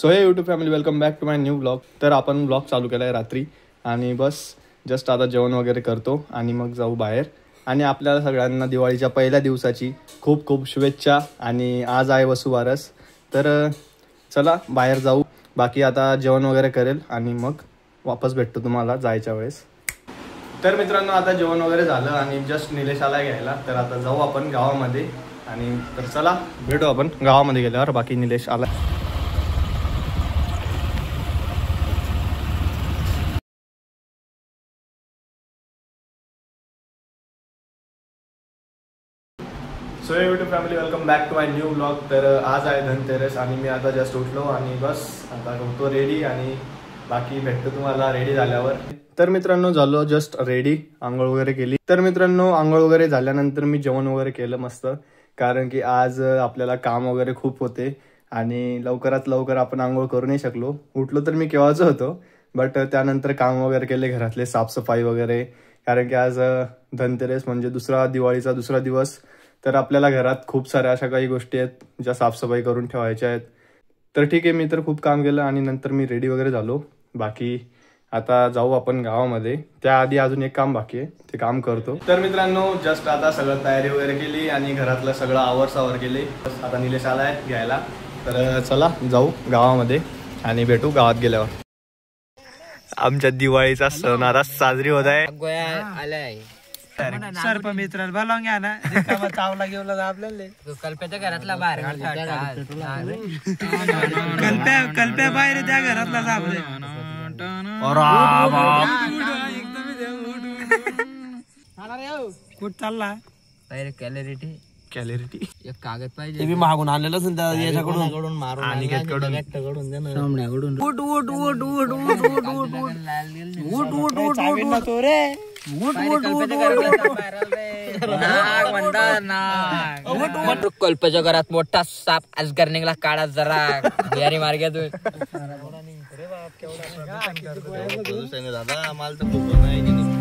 So hey YouTube family, welcome back to my new blog. तर आपण blog चालू केला आहे रात्री आणि बस जस्ट आता जेवण वगैरे करतो आणि मग जाऊ बाहेर. आणि आपल्याला सगळ्यांना दिवाळीच्या पहिल्या दिवसाची खूप खूप शुभेच्छा. आणि आज आहे वसुबारस, तर चला बाहेर जाऊ. बाकी आता जेवण वगैरे करेल आणि मग वापस भेटतो तुम्हाला जायच्या वेळेस. तर मित्रांनो, आता जेवण वगैरे झालं आणि जस्ट निलेश आला घ्यायला, तर आता जाऊ आपण गावामध्ये. आणि तर चला भेटू आपण गावामध्ये गेल्यावर. बाकी निलेश आला. So YouTube family, welcome back to my new blog. तर आज आहे धनतेरस आणि मी आता जस्ट उठलो आणि बस आता होतो रेडी आणि बाकी भेटतो तुम्हाला रेडी झाल्यावर. तर मित्रांनो, झालो जस्ट रेडी, आंघोळ वगैरे केली. तर मित्रांनो, आंघोळ वगैरे झाल्यानंतर मी जेवण वगैरे केलं मस्त, कारण की आज आपल्याला काम वगैरे खूप होते आणि लवकरात लवकर आपण आंघोळ करू नाही शकलो. उठलो तर मी केव्हाच होतो, बट त्यानंतर काम वगैरे केले, घरातले साफसफाई वगैरे, कारण की आज धनतेरस म्हणजे दिवाळीचा दुसरा दिवस. तर आपल्याला घरात खूप साऱ्या अशा काही गोष्टी आहेत ज्या साफसफाई करून ठेवायच्या आहेत. तर ठीक आहे, मी तर खूप काम केलं आणि नंतर मी रेडी वगैरे झालो. बाकी आता जाऊ आपण गावामध्ये. त्याआधी अजून एक काम बाकी आहे, ते काम करतो. तर मित्रांनो, जस्ट आता सगळं तयारी वगैरे केली आणि घरातलं सगळं आवरसावर केले. आता निलेश आलाय घ्यायला, तर चला जाऊ गावामध्ये आणि भेटू गावात गेल्यावर. आमच्या दिवाळीचा सण आता साजरी होत आहे. सर्प मित्राला बोलावून घ्या ना, चावला घेऊन आपल्याला कल्प्याच्या घरातला बाहेर कल्प्या बाहेर त्या घरातला सापडे. कुठ चालला कॅलरिटी एक कागद पाहिजे, मी मागून आणलेलं याच्याकडून मारून कल्पाच्या घरात मोठा साप अजगर निघाला काळा जरा बिहारी मार्गातून. दादा आम्हाला तर